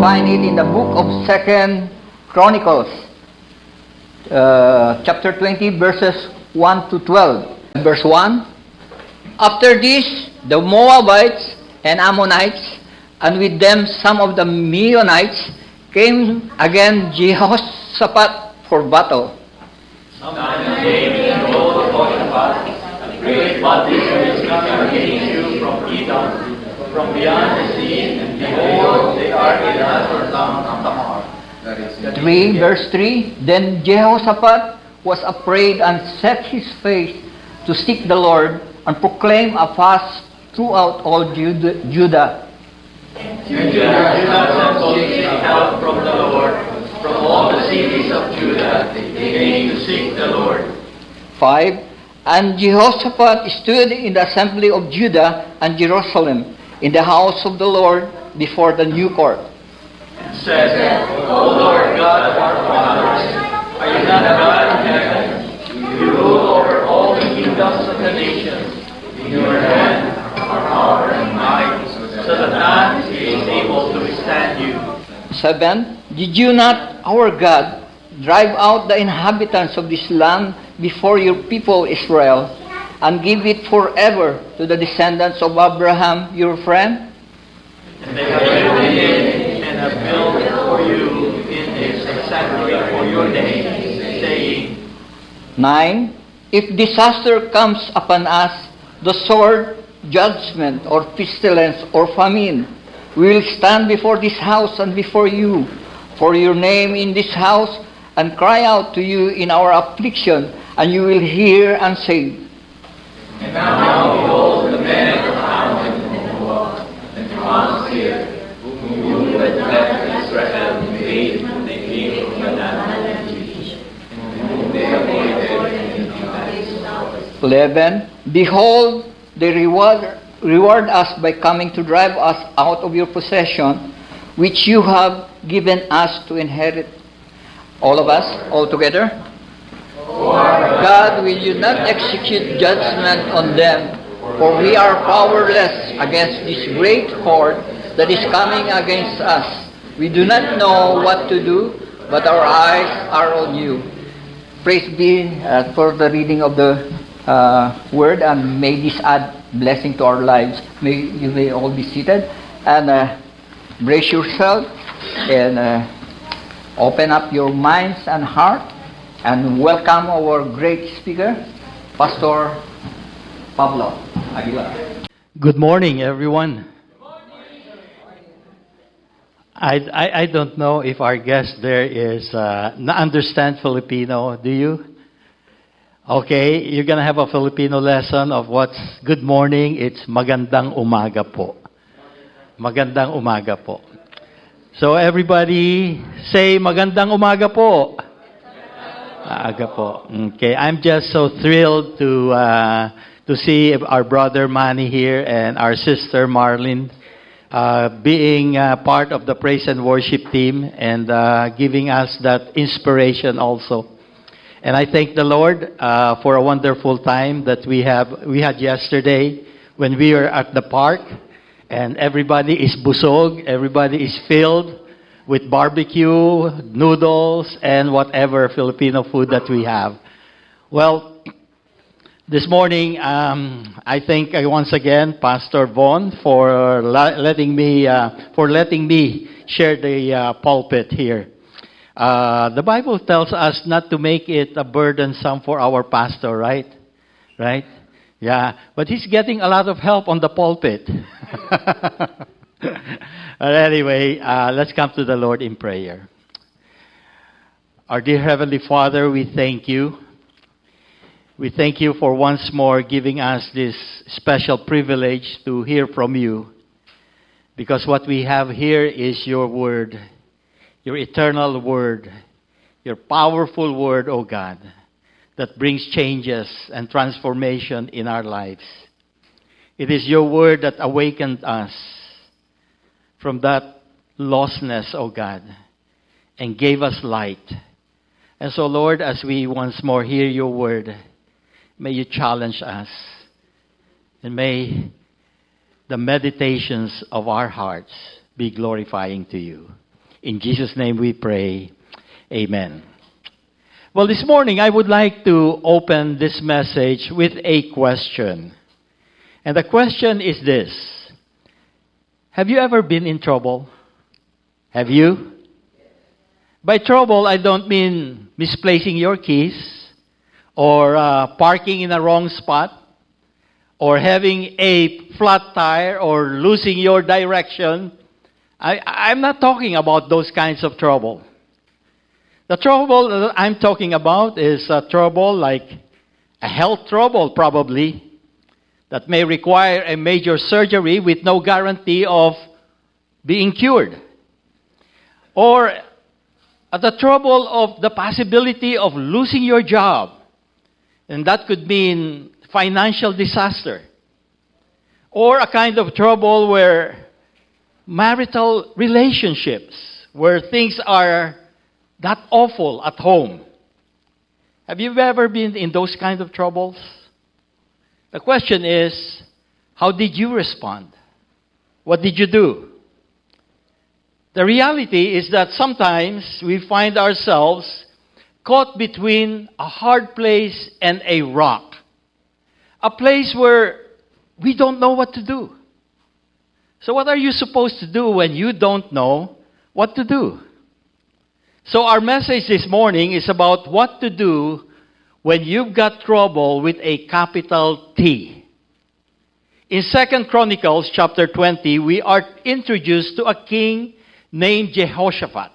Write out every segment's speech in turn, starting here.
find it in the book of 2 Chronicles, chapter 20, verses 1 to 12. Verse 1, after this, the Moabites and Ammonites, and with them some of the Meunites, came again Jehoshaphat for battle. Sometimes came and told Jehoshaphat, a great multitude is coming against you from Edom, from beyond the sea, and behold, they are in Hazor-tam and Tamar. 3, verse 3, then Jehoshaphat was afraid and set his face to seek the Lord and proclaim a fast throughout all Judah. Judah sent to seek help from the Lord. From all the cities of Judah, they came to seek the Lord. 5, and Jehoshaphat stood in the assembly of Judah and Jerusalem, in the house of the Lord, before the new court, And said, O Lord God of our fathers, are you not a God in heaven? You rule over all the kingdoms of the nations. In your hand are power and might, so that none is able to withstand you. 7, did you not, our God, drive out the inhabitants of this land before your people Israel, and give it forever to the descendants of Abraham, your friend? And they have lived in it, and have built for you in it a sanctuary for your name, saying, 9, if disaster comes upon us, the sword, judgment, or pestilence, or famine, we will stand before this house and before you, for your name in this house, and cry out to you in our affliction, and you will hear and save. And now behold, the men of Ammon and Moab and Ammon here, whom you had left Israel invade when they came from the land of Egypt, and whom they appointed in the 11, behold, they reward us by coming to drive us out of your possession, which you have given us to inherit. All of us, all together. God, will you not execute judgment on them, for we are powerless against this great horde that is coming against us. We do not know what to do, but our eyes are on you. Praise be for the reading of the word, and may this add blessing to our lives. You may all be seated, and brace yourself, and open up your minds and heart, and welcome our great speaker, Pastor Pablo Aguilar. Good morning, everyone. I don't know if our guest there is understand Filipino. Do you? Okay, you're gonna have a Filipino lesson of what's good morning. It's magandang umaga po. Magandang umaga po. So everybody say magandang umaga po. Aga po. Okay, I'm just so thrilled to see our brother Manny here and our sister Marlene being part of the praise and worship team, and giving us that inspiration also. And I thank the Lord for a wonderful time that we had yesterday when we were at the park, and everybody is busog, everybody is filled with barbecue, noodles, and whatever Filipino food that we have. Well, this morning, I thank once again Pastor Von for letting me share the pulpit here. The Bible tells us not to make it a burdensome for our pastor, right? Right? Yeah, but he's getting a lot of help on the pulpit. But anyway, let's come to the Lord in prayer. Our dear Heavenly Father, we thank you. We thank you for once more giving us this special privilege to hear from you. Because what we have here is your word, your eternal word, your powerful word, O God, that brings changes and transformation in our lives. It is your word that awakened us from that lostness, O God, and gave us light. And so, Lord, as we once more hear your word, may you challenge us, and may the meditations of our hearts be glorifying to you. In Jesus' name we pray. Amen. Well, this morning I would like to open this message with a question. And the question is this: have you ever been in trouble? Have you? By trouble, I don't mean misplacing your keys, or parking in the wrong spot, or having a flat tire, or losing your direction. I'm not talking about those kinds of trouble. The trouble that I'm talking about is trouble like a health trouble, probably, that may require a major surgery with no guarantee of being cured. Or the trouble of the possibility of losing your job. And that could mean financial disaster. Or a kind of trouble where marital relationships, where things are that awful at home. Have you ever been in those kind of troubles? The question is, how did you respond? What did you do? The reality is that sometimes we find ourselves caught between a hard place and a rock. A place where we don't know what to do. So what are you supposed to do when you don't know what to do? So our message this morning is about what to do when you've got trouble with a capital T. In 2 Chronicles chapter 20, we are introduced to a king named Jehoshaphat.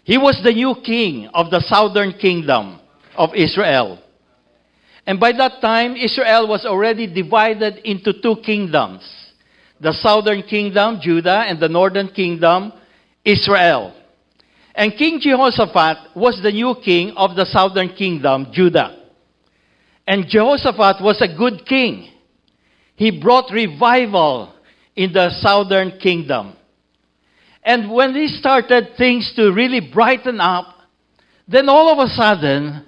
He was the new king of the southern kingdom of Israel. And by that time, Israel was already divided into two kingdoms. The southern kingdom, Judah, and the northern kingdom, Israel. And King Jehoshaphat was the new king of the southern kingdom, Judah. And Jehoshaphat was a good king. He brought revival in the southern kingdom. And when he started things to really brighten up, then all of a sudden,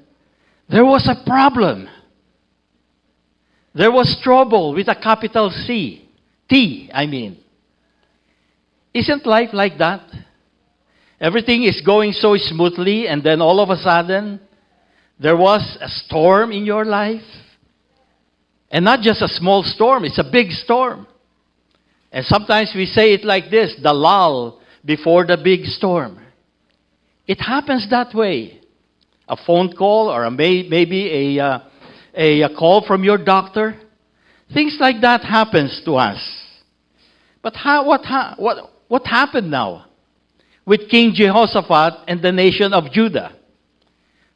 there was a problem. There was trouble with a capital C. T, I mean. Isn't life like that? Everything is going so smoothly, and then all of a sudden, there was a storm in your life. And not just a small storm, it's a big storm. And sometimes we say it like this: the lull before the big storm. It happens that way. A phone call, or maybe a call from your doctor. Things like that happens to us. But what happened now with King Jehoshaphat and the nation of Judah?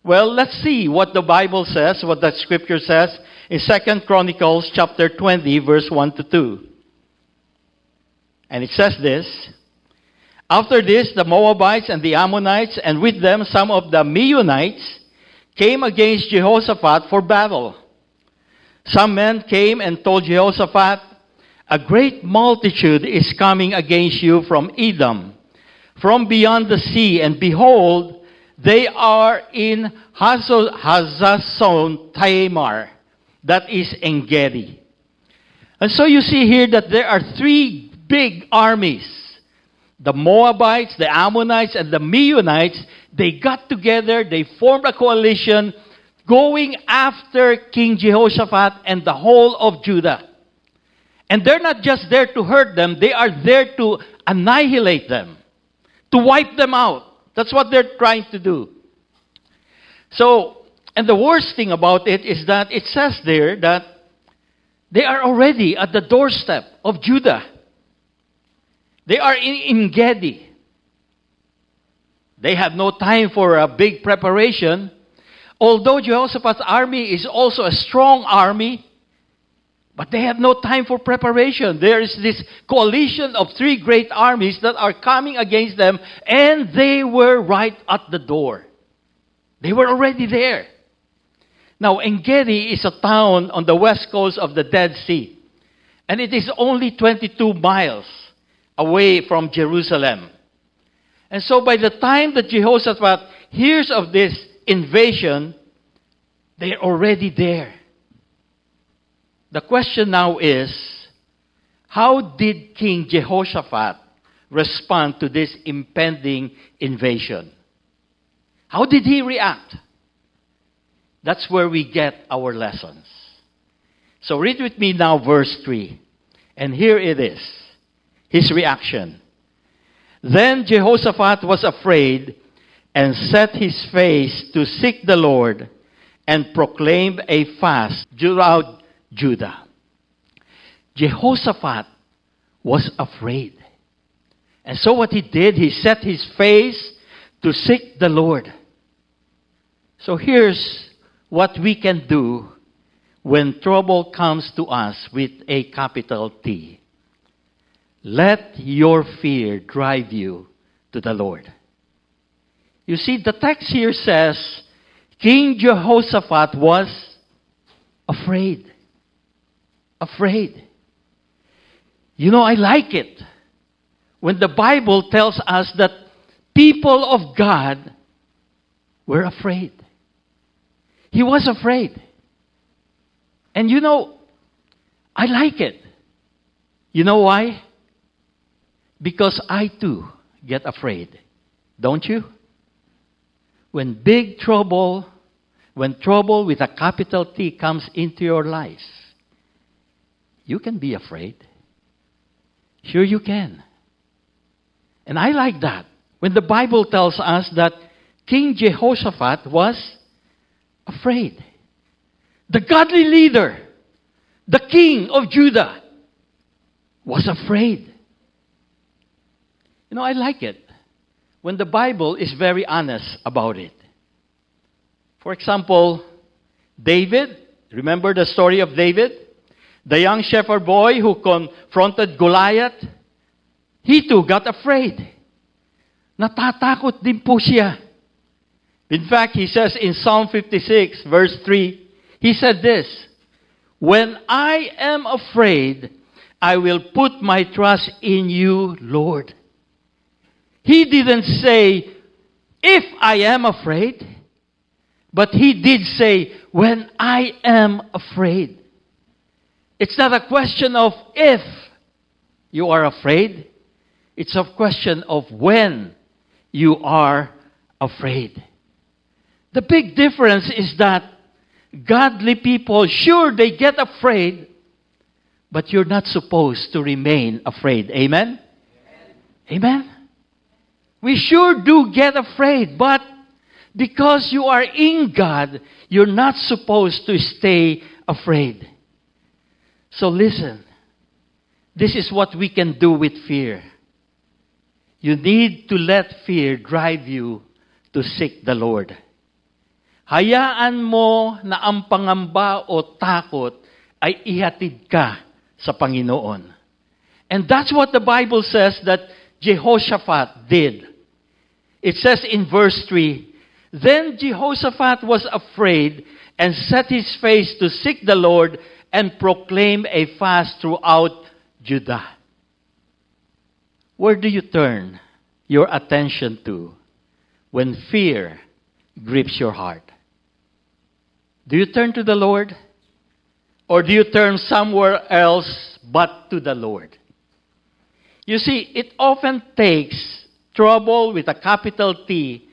Well, let's see what the Bible says, what the scripture says in 2 Chronicles chapter 20, verse 1 to 2. And it says this: after this, the Moabites and the Ammonites, and with them some of the Meunites, came against Jehoshaphat for battle. Some men came and told Jehoshaphat, a great multitude is coming against you from Edom, from beyond the sea, and behold, they are in Hazazon Tamar, that is En-gedi. And so you see here that there are three big armies. The Moabites, the Ammonites, and the Meunites, they got together, they formed a coalition going after King Jehoshaphat and the whole of Judah. And they're not just there to hurt them, they are there to annihilate them, to wipe them out. That's what they're trying to do. So, and the worst thing about it is that it says there that they are already at the doorstep of Judah. They are in En-gedi. They have no time for a big preparation. Although Jehoshaphat's army is also a strong army, but they have no time for preparation. There is this coalition of three great armies that are coming against them, and they were right at the door. They were already there. Now, En-gedi is a town on the west coast of the Dead Sea, and it is only 22 miles away from Jerusalem. And so by the time that Jehoshaphat hears of this invasion, they're already there. The question now is, how did King Jehoshaphat respond to this impending invasion? How did he react? That's where we get our lessons. So read with me now verse 3. And here it is. His reaction. Then Jehoshaphat was afraid and set his face to seek the Lord and proclaimed a fast throughout Judah. Jehoshaphat was afraid. And so what he did, he set his face to seek the Lord. So here's what we can do when trouble comes to us with a capital T. Let your fear drive you to the Lord. You see, the text here says, King Jehoshaphat was afraid. Afraid. You know, I like it when the Bible tells us that people of God were afraid. He was afraid. And you know, I like it. You know why? Because I too get afraid. Don't you? When big trouble, when trouble with a capital T comes into your life, you can be afraid. Sure you can. And I like that. When the Bible tells us that King Jehoshaphat was afraid. The godly leader, the king of Judah, was afraid. You know, I like it when the Bible is very honest about it. For example, David, remember the story of David? The young shepherd boy who confronted Goliath, he too got afraid. Natatakot din po siya. In fact, he says in Psalm 56, verse 3, he said this, "When I am afraid, I will put my trust in you, Lord." He didn't say, "If I am afraid," but he did say, "When I am afraid." It's not a question of if you are afraid. It's a question of when you are afraid. The big difference is that godly people, sure, they get afraid, but you're not supposed to remain afraid. Amen? Amen? We sure do get afraid, but because you are in God, you're not supposed to stay afraid. So listen, this is what we can do with fear. You need to let fear drive you to seek the Lord. Hayaan mo na ang pangamba o takot ay ihatid ka sa Panginoon. And that's what the Bible says that Jehoshaphat did. It says in verse 3, "Then Jehoshaphat was afraid and set his face to seek the Lord and proclaim a fast throughout Judah." Where do you turn your attention to when fear grips your heart? Do you turn to the Lord? Or do you turn somewhere else but to the Lord? You see, it often takes trouble with a capital T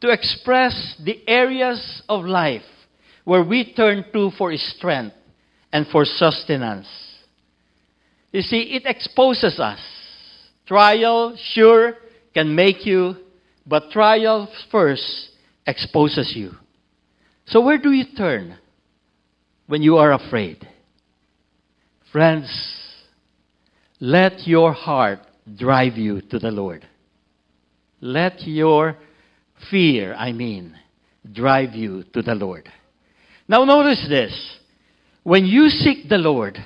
to express the areas of life where we turn to for strength and for sustenance. You see, it exposes us. Trial, sure, can make you, but trial first exposes you. So where do you turn when you are afraid? Friends, let your heart drive you to the Lord. Let your fear, drive you to the Lord. Now notice this. When you seek the Lord,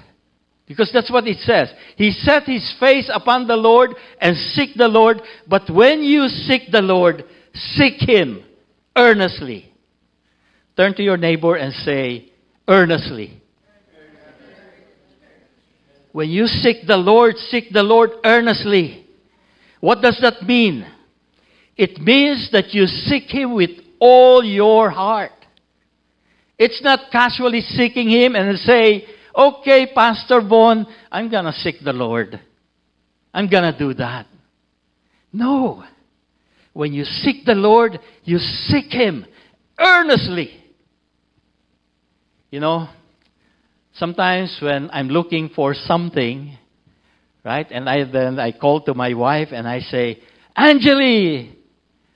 because that's what it says, he set his face upon the Lord and seek the Lord. But when you seek the Lord, seek him earnestly. Turn to your neighbor and say, earnestly. When you seek the Lord earnestly. What does that mean? It means that you seek him with all your heart. It's not casually seeking him and say, "Okay, Pastor Von, I'm going to seek the Lord. I'm going to do that." No. When you seek the Lord, you seek Him earnestly. You know, sometimes when I'm looking for something, right, and then I call to my wife and I say, Angeli,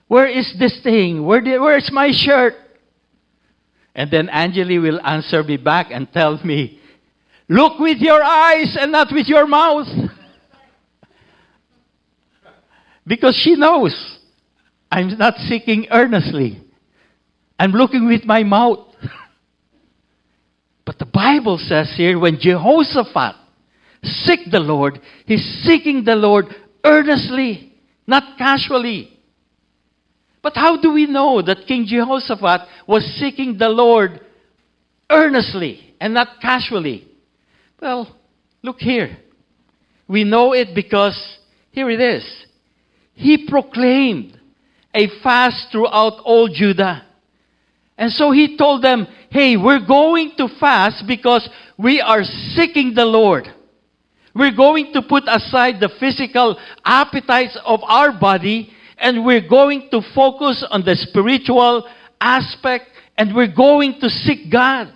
where is this thing? Where is my shirt? And then Angeli will answer me back and tell me, look with your eyes and not with your mouth. Because she knows I'm not seeking earnestly. I'm looking with my mouth. But the Bible says here, when Jehoshaphat seek the Lord, he's seeking the Lord earnestly, not casually. But how do we know that King Jehoshaphat was seeking the Lord earnestly and not casually? Well, look here. We know it because, here it is. He proclaimed a fast throughout all Judah. And so he told them, hey, we're going to fast because we are seeking the Lord. We're going to put aside the physical appetites of our body, and we're going to focus on the spiritual aspect, and we're going to seek God.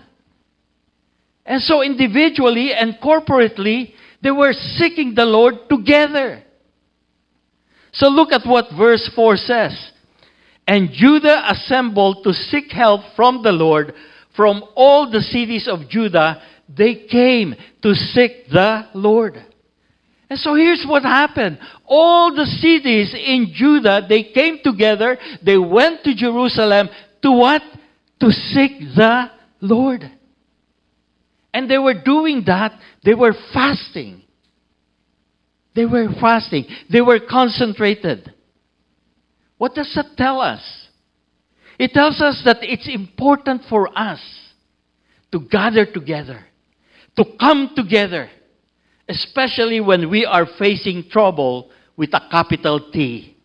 And so individually and corporately, they were seeking the Lord together. So look at what verse 4 says. And Judah assembled to seek help from the Lord. From all the cities of Judah, they came to seek the Lord. And so here's what happened. All the cities in Judah, they came together. They went to Jerusalem to what? To seek the Lord. And they were doing that. They were fasting. They were fasting. They were concentrated. What does that tell us? It tells us that it's important for us to gather together, to come together, especially when we are facing trouble with a capital T.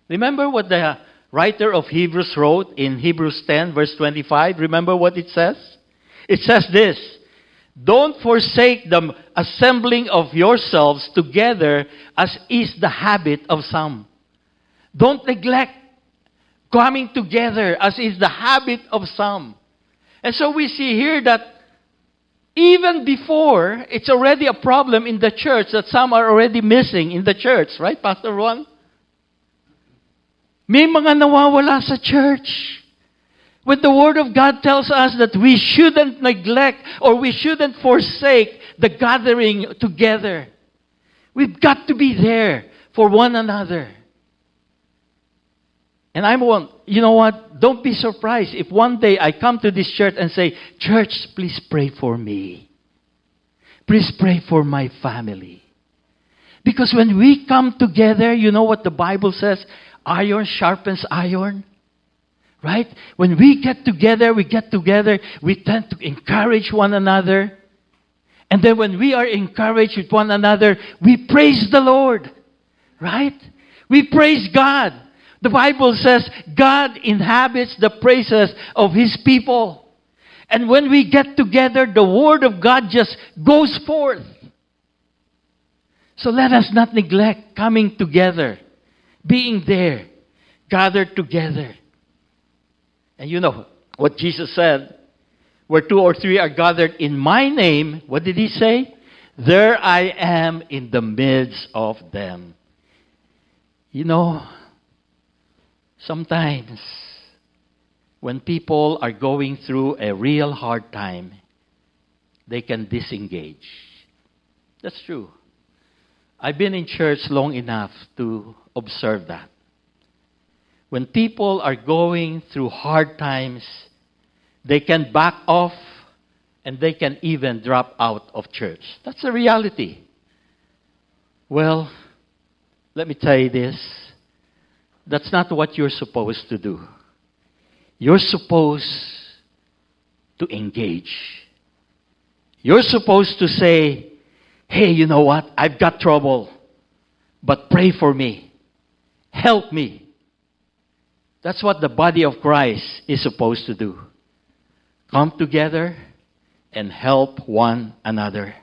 Remember what the writer of Hebrews wrote in Hebrews 10, verse 25? Remember what it says? It says this, don't forsake the assembling of yourselves together as is the habit of some. Don't neglect coming together as is the habit of some. And so we see here that even before, it's already a problem in the church that some are already missing in the church. Right, Pastor Ron? May mga nawawala sa church. When the Word of God tells us that we shouldn't neglect or we shouldn't forsake the gathering together. We've got to be there for one another. And you know what? Don't be surprised if one day I come to this church and say, church, please pray for me. Please pray for my family. Because when we come together, you know what the Bible says? Iron sharpens iron. Right? When we get together, we tend to encourage one another. And then when we are encouraged with one another, we praise the Lord. Right? We praise God. The Bible says God inhabits the praises of His people. And when we get together, the Word of God just goes forth. So let us not neglect coming together, being there, gathered together. And you know what Jesus said, where 2 or 3 are gathered in my name, what did He say? There I am in the midst of them. You know, sometimes when people are going through a real hard time, they can disengage. That's true. I've been in church long enough to observe that. When people are going through hard times, they can back off and they can even drop out of church. That's a reality. Well, let me tell you this. That's not what you're supposed to do. You're supposed to engage. You're supposed to say, hey, you know what? I've got trouble, but pray for me. Help me. That's what the body of Christ is supposed to do. Come together and help one another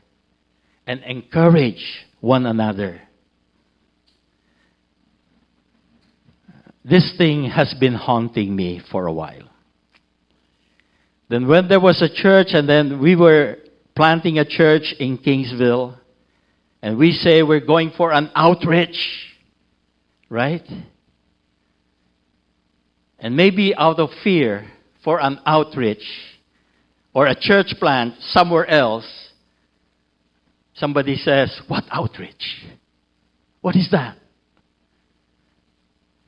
and encourage one another. this thing has been haunting me for a while. Then when there was a church, and then we were planting a church in Kingsville, and we say we're going for an outreach, right? And maybe out of fear for an outreach or a church plant somewhere else, somebody says, "What outreach? What is that?"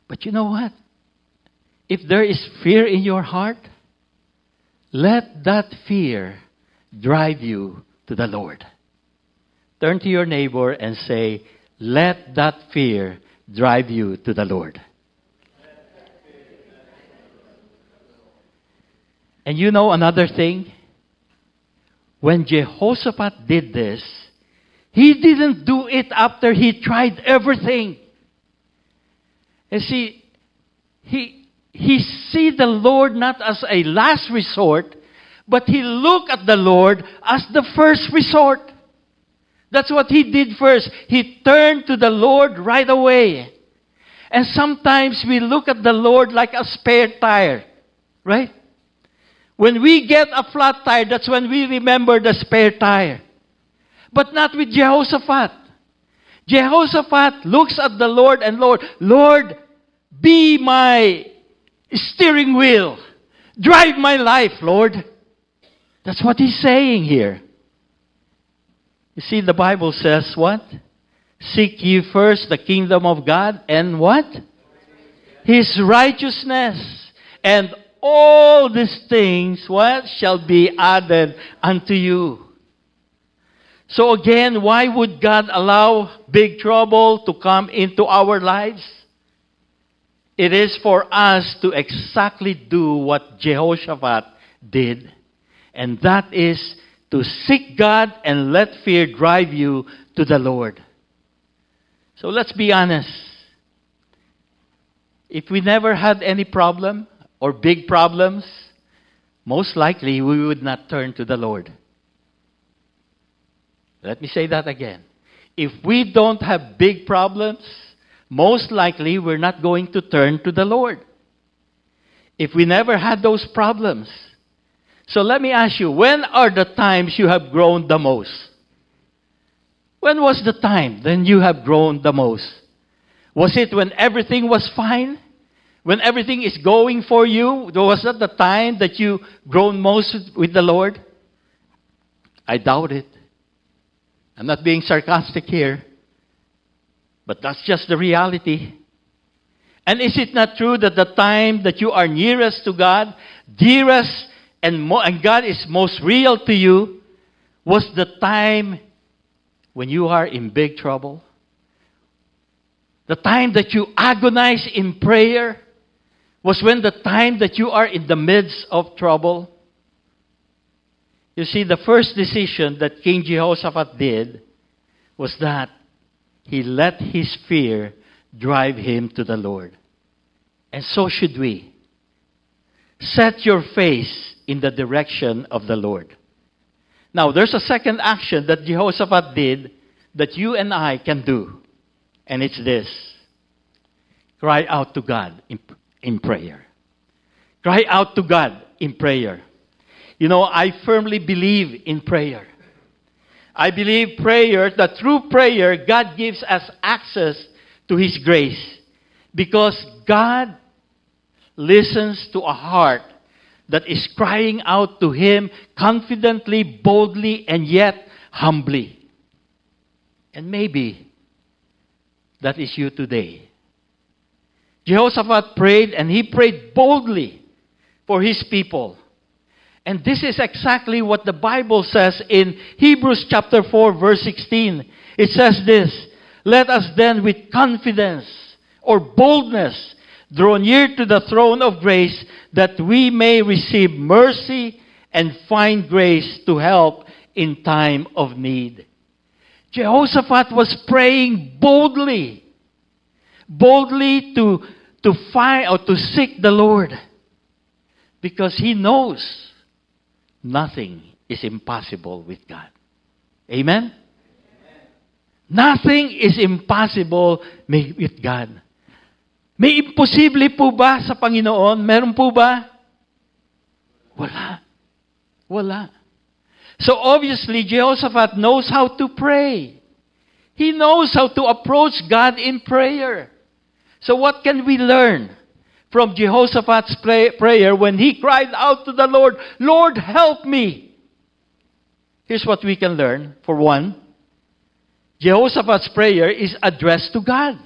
But you know what? If there is fear in your heart, let that fear drive you to the Lord. Turn to your neighbor and say, "Let that fear drive you to the Lord." And you know another thing? When Jehoshaphat did this, he didn't do it after he tried everything. And see, he see the Lord not as a last resort, but he looked at the Lord as the first resort. That's what he did first. He turned to the Lord right away. And sometimes we look at the Lord like a spare tire, right? When we get a flat tire, that's when we remember the spare tire. But not with Jehoshaphat. Jehoshaphat looks at the Lord and Lord, be my steering wheel. Drive my life, Lord. That's what he's saying here. You see, the Bible says what? Seek ye first the kingdom of God and what? His righteousness. And all these things, what? Shall be added unto you. So again, why would God allow big trouble to come into our lives? It is for us to exactly do what Jehoshaphat did. And that is to seek God and let fear drive you to the Lord. So let's be honest. If we never had any problem or big problems, most likely we would not turn to the Lord. Let me say that again. If we don't have big problems, most likely we're not going to turn to the Lord. If we never had those problems. So let me ask you, when are the times you have grown the most? When was the time then you have grown the most? Was it when everything was fine? When everything is going for you? Was that the time that you grown most with the Lord? I doubt it. I'm not being sarcastic here. But that's just the reality. And is it not true that the time that you are nearest to God, dearest, and God is most real to you, was the time when you are in big trouble? The time that you agonize in prayer was when the time that you are in the midst of trouble. You see, the first decision that King Jehoshaphat did was that he let his fear drive him to the Lord. And so should we. Set your face in the direction of the Lord. Now, there's a second action that Jehoshaphat did that you and I can do. And it's this. Cry out to God in prayer. Cry out to God in prayer. You know, I firmly believe in prayer. I believe prayer, that through prayer, God gives us access to His grace. Because God listens to a heart that is crying out to Him confidently, boldly, and yet humbly. And maybe that is you today. Jehoshaphat prayed, and he prayed boldly for his people. And this is exactly what the Bible says in Hebrews chapter 4, verse 16. It says this, "Let us then with confidence or boldness draw near to the throne of grace, that we may receive mercy and find grace to help in time of need." Jehoshaphat was praying boldly to find or to seek the Lord, because he knows nothing is impossible with God. Amen? Nothing is impossible with God. May imposible po ba sa Panginoon? Meron po ba? Wala. Wala. So obviously, Jehoshaphat knows how to pray. He knows how to approach God in prayer. So what can we learn from Jehoshaphat's prayer when he cried out to the Lord, Lord, help me? Here's what we can learn. For one, Jehoshaphat's prayer is addressed to God.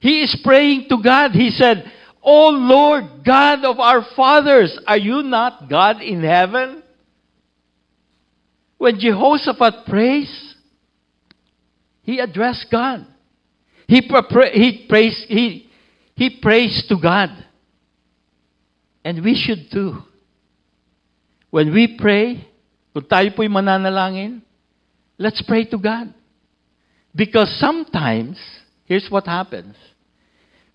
He is praying to God. He said, O Lord, God of our fathers, are you not God in heaven? When Jehoshaphat prays, he addressed God. He prays to God. And we should too. When we pray, kung tayo po'y mananalangin, let's pray to God. Because sometimes, here's what happens.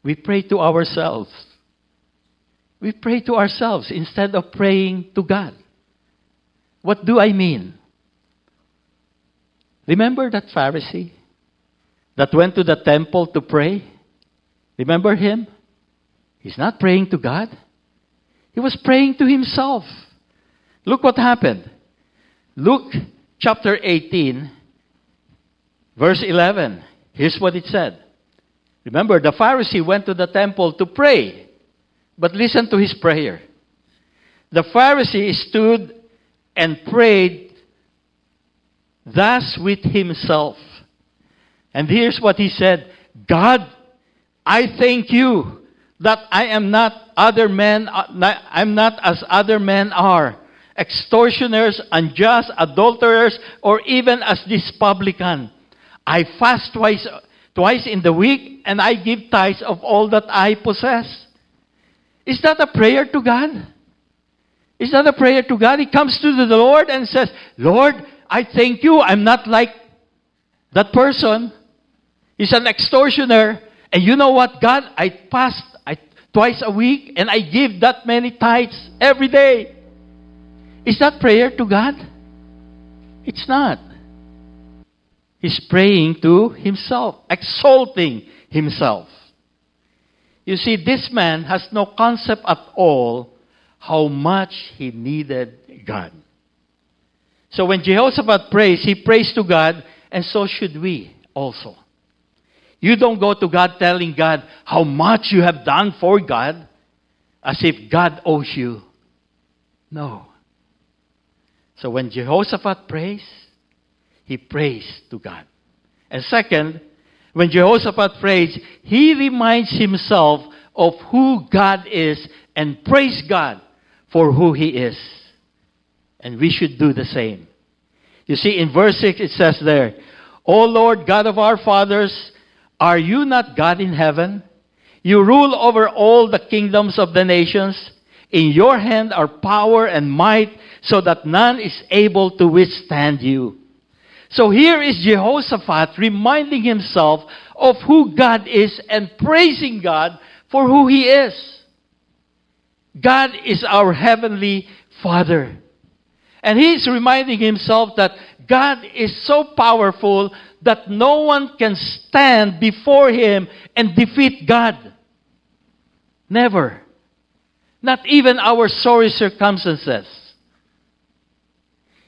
We pray to ourselves. We pray to ourselves instead of praying to God. What do I mean? Remember that Pharisee that went to the temple to pray? Remember him? He's not praying to God. He was praying to himself. Look what happened. Luke chapter 18, verse 11. Here's what it said. Remember, the Pharisee went to the temple to pray. But listen to his prayer. The Pharisee stood and prayed thus with himself. And here's what he said. God, I thank you that I am not other men, I'm not as other men are, extortioners, unjust, adulterers, or even as this publican. I fast twice in the week, and I give tithes of all that I possess. Is that a prayer to God? Is that a prayer to God? He comes to the Lord and says, Lord, I thank you. I'm not like that person. He's an extortioner. And you know what, God? I fast twice a week, and I give that many tithes every day. Is that prayer to God? It's not. He's praying to himself, exalting himself. You see, this man has no concept at all how much he needed God. So when Jehoshaphat prays, he prays to God, and so should we also. You don't go to God telling God how much you have done for God, as if God owes you. No. So when Jehoshaphat prays, he prays to God. And second, when Jehoshaphat prays, he reminds himself of who God is and praise God for who he is. And we should do the same. You see, in verse 6 it says there, O Lord God of our fathers, are you not God in heaven? You rule over all the kingdoms of the nations. In your hand are power and might, so that none is able to withstand you. So here is Jehoshaphat reminding himself of who God is and praising God for who he is. God is our heavenly Father. And he is reminding himself that God is so powerful that no one can stand before him and defeat God. Never. Not even our sorry circumstances.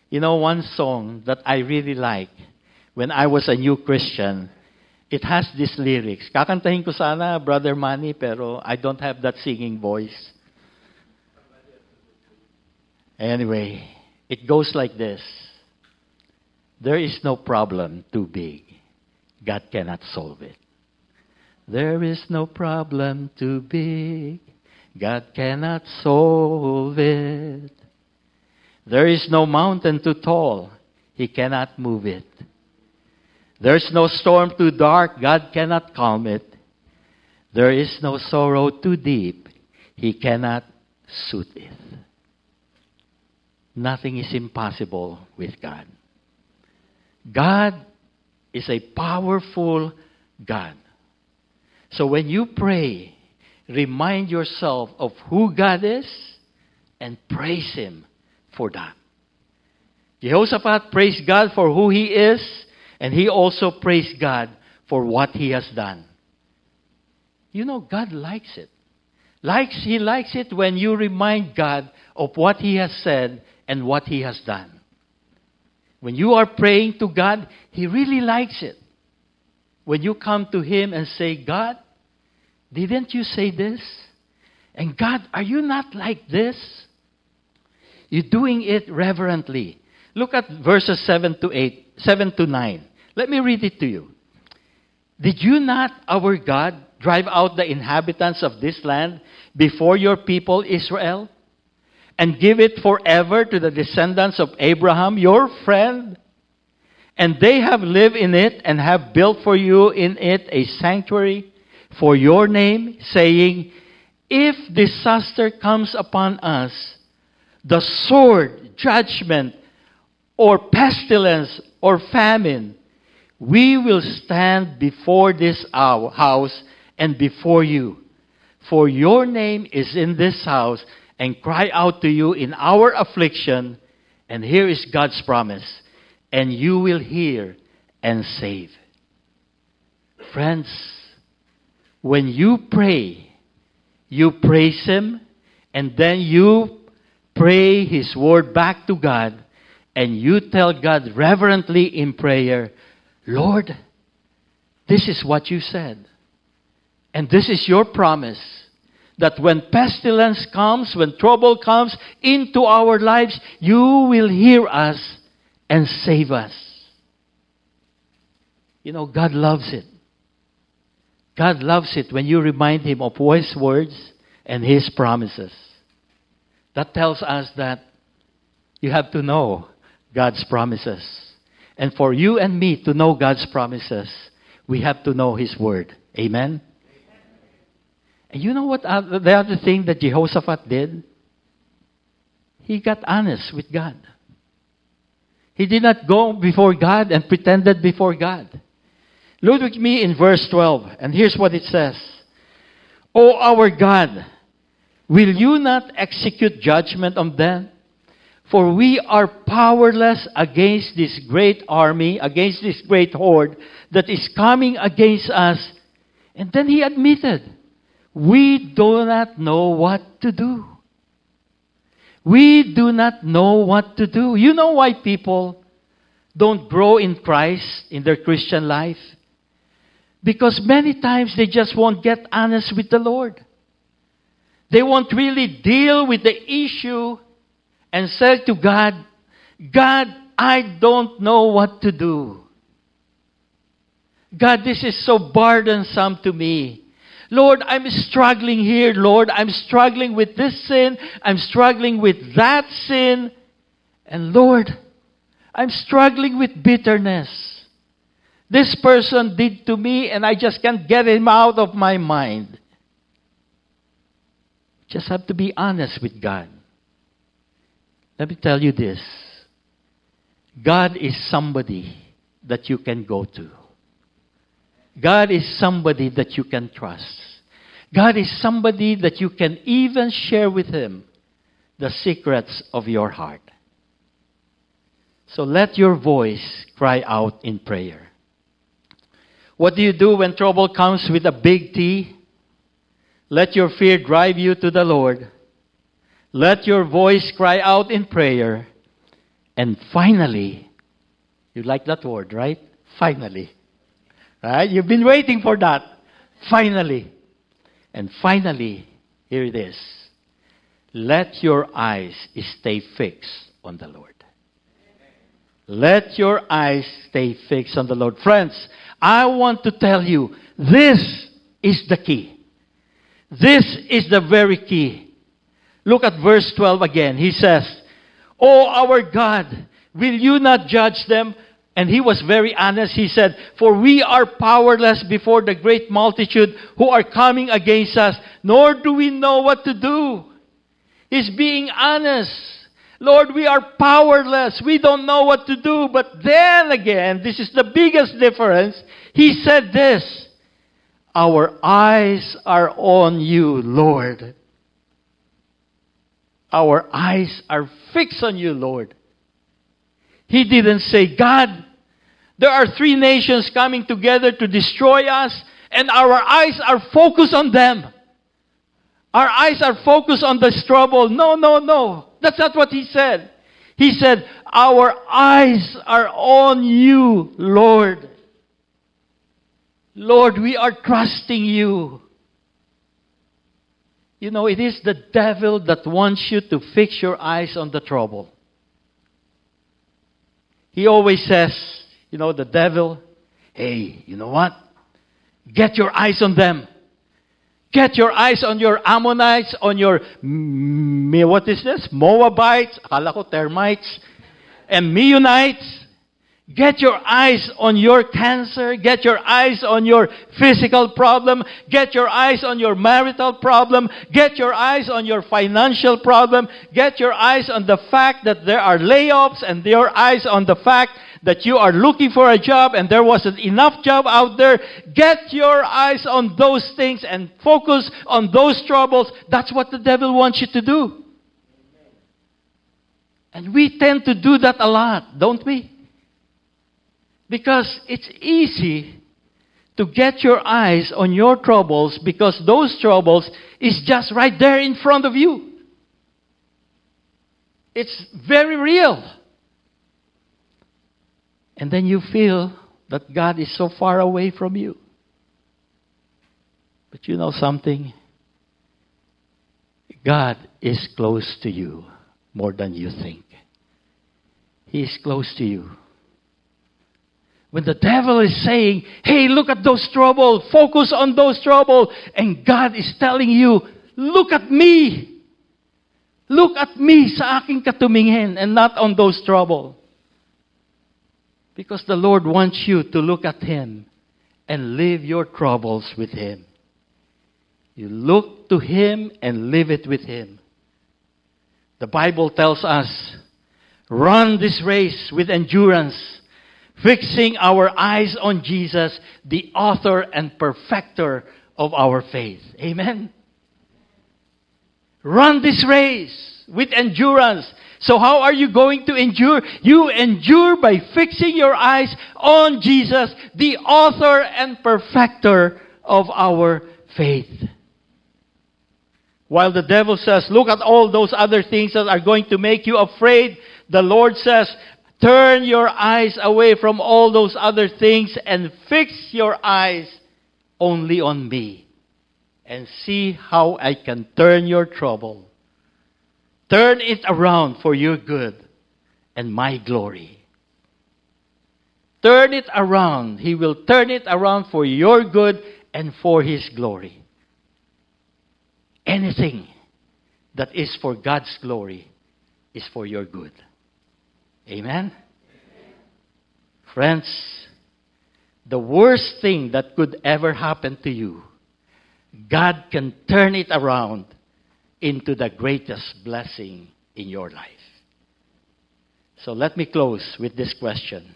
You know, one song that I really like when I was a new Christian, it has these lyrics. Kakantahin ko sana, Brother Manny, pero I don't have that singing voice. Anyway, it goes like this. There is no problem too big. God cannot solve it. There is no problem too big. God cannot solve it. There is no mountain too tall. He cannot move it. There is no storm too dark. God cannot calm it. There is no sorrow too deep. He cannot soothe it. Nothing is impossible with God. God is a powerful God. So when you pray, remind yourself of who God is and praise Him for that. Jehoshaphat praised God for who he is, and he also praised God for what he has done. You know, God likes it. He likes it when you remind God of what He has said and what He has done. When you are praying to God, He really likes it. When you come to Him and say, God, didn't you say this? And God, are you not like this? You're doing it reverently. Look at verses 7 to 9. Let me read it to you. Did you not, our God, drive out the inhabitants of this land before your people Israel, and give it forever to the descendants of Abraham, your friend? And they have lived in it and have built for you in it a sanctuary for your name, saying, if disaster comes upon us, the sword, judgment, or pestilence, or famine, we will stand before this house and before you. For your name is in this house, and cry out to you in our affliction. And here is God's promise. And you will hear and save. Friends, when you pray, you praise Him, and then you pray His word back to God, and you tell God reverently in prayer, Lord, this is what you said. And this is your promise, that when pestilence comes, when trouble comes into our lives, you will hear us and save us. You know, God loves it. God loves it when you remind Him of His words and His promises. That tells us that you have to know God's promises. And for you and me to know God's promises, we have to know His word. Amen? And you know what the other thing that Jehoshaphat did? He got honest with God. He did not go before God and pretended before God. Look with me in verse 12, and here's what it says. O our God, will you not execute judgment on them? For we are powerless against this great army, against this great horde that is coming against us. And then he admitted, we do not know what to do. We do not know what to do. You know why people don't grow in Christ in their Christian life? Because many times they just won't get honest with the Lord. They won't really deal with the issue and say to God, God, I don't know what to do. God, this is so burdensome to me. Lord, I'm struggling here. Lord, I'm struggling with this sin. I'm struggling with that sin. And Lord, I'm struggling with bitterness. This person did to me and I just can't get him out of my mind. Just have to be honest with God. Let me tell you this. God is somebody that you can go to. God is somebody that you can trust. God is somebody that you can even share with Him the secrets of your heart. So let your voice cry out in prayer. What do you do when trouble comes with a big T? Let your fear drive you to the Lord. Let your voice cry out in prayer. And finally, you like that word, right? Finally. Right? You've been waiting for that. Finally. And finally, here it is. Let your eyes stay fixed on the Lord. Let your eyes stay fixed on the Lord. Friends, I want to tell you, this is the key. This is the very key. Look at verse 12 again. He says, O our God, will you not judge them? And he was very honest. He said, for we are powerless before the great multitude who are coming against us, nor do we know what to do. He's being honest. Lord, we are powerless. We don't know what to do. But then again, this is the biggest difference. He said this, our eyes are on you, Lord. Our eyes are fixed on you, Lord. He didn't say, God, there are 3 nations coming together to destroy us, and our eyes are focused on them. Our eyes are focused on this trouble. No, no, no. That's not what he said. He said, our eyes are on you, Lord. Lord, we are trusting you. You know, it is the devil that wants you to fix your eyes on the trouble. He always says, you know, the devil, hey, you know what? Get your eyes on them. Get your eyes on your Ammonites, on your, what is this? Moabites, akala ko termites, and Meunites. Get your eyes on your cancer. Get your eyes on your physical problem. Get your eyes on your marital problem. Get your eyes on your financial problem. Get your eyes on the fact that there are layoffs, and your eyes on the fact that you are looking for a job and there wasn't enough job out there. Get your eyes on those things and focus on those troubles. That's what the devil wants you to do. And we tend to do that a lot, don't we? Because it's easy to get your eyes on your troubles because those troubles is just right there in front of you. It's very real. And then you feel that God is so far away from you. But you know something? God is close to you more than you think. He is close to you. When the devil is saying, hey, look at those troubles, focus on those troubles, and God is telling you, look at me. Look at me, sa aking katumingin, and not on those troubles. Because the Lord wants you to look at Him and leave your troubles with Him. You look to Him and leave it with Him. The Bible tells us, run this race with endurance, fixing our eyes on Jesus, the author and perfecter of our faith. Amen? Run this race with endurance. So how are you going to endure? You endure by fixing your eyes on Jesus, the author and perfecter of our faith. While the devil says, look at all those other things that are going to make you afraid, the Lord says, turn your eyes away from all those other things and fix your eyes only on me. And see how I can turn your trouble. Turn it around for your good and my glory. Turn it around. He will turn it around for your good and for His glory. Anything that is for God's glory is for your good. Amen? Friends, the worst thing that could ever happen to you, God can turn it around into the greatest blessing in your life. So let me close with this question.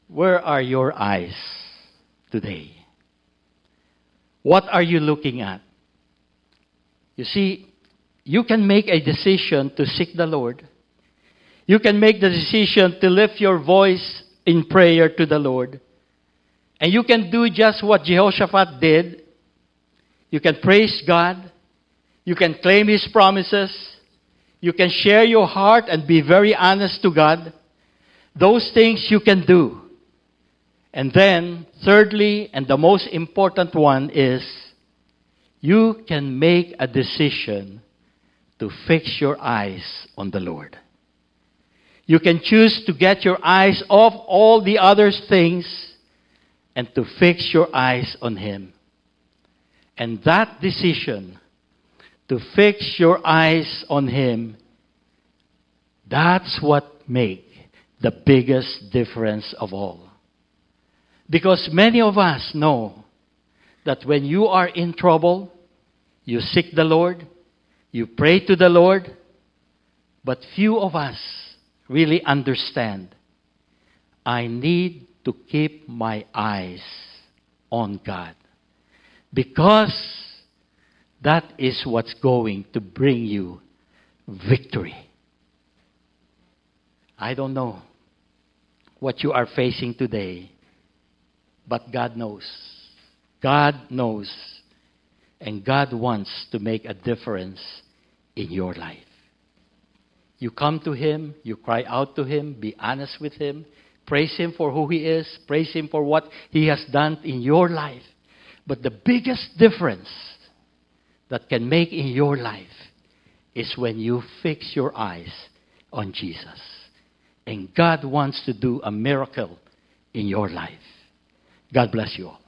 Where are your eyes today? What are you looking at? You see, you can make a decision to seek the Lord. You can make the decision to lift your voice in prayer to the Lord. And you can do just what Jehoshaphat did. You can praise God. You can claim His promises. You can share your heart and be very honest to God. Those things you can do. And then, thirdly, and the most important one is, you can make a decision to fix your eyes on the Lord. You can choose to get your eyes off all the other things and to fix your eyes on Him. And that decision to fix your eyes on Him, that's what makes the biggest difference of all. Because many of us know that when you are in trouble, you seek the Lord, you pray to the Lord, but few of us really understand, I need to keep my eyes on God. Because that is what's going to bring you victory. I don't know what you are facing today, but God knows. God knows, and God wants to make a difference in your life. You come to Him, you cry out to Him, be honest with Him, praise Him for who He is, praise Him for what He has done in your life. But the biggest difference that can make in your life is when you fix your eyes on Jesus. And God wants to do a miracle in your life. God bless you all.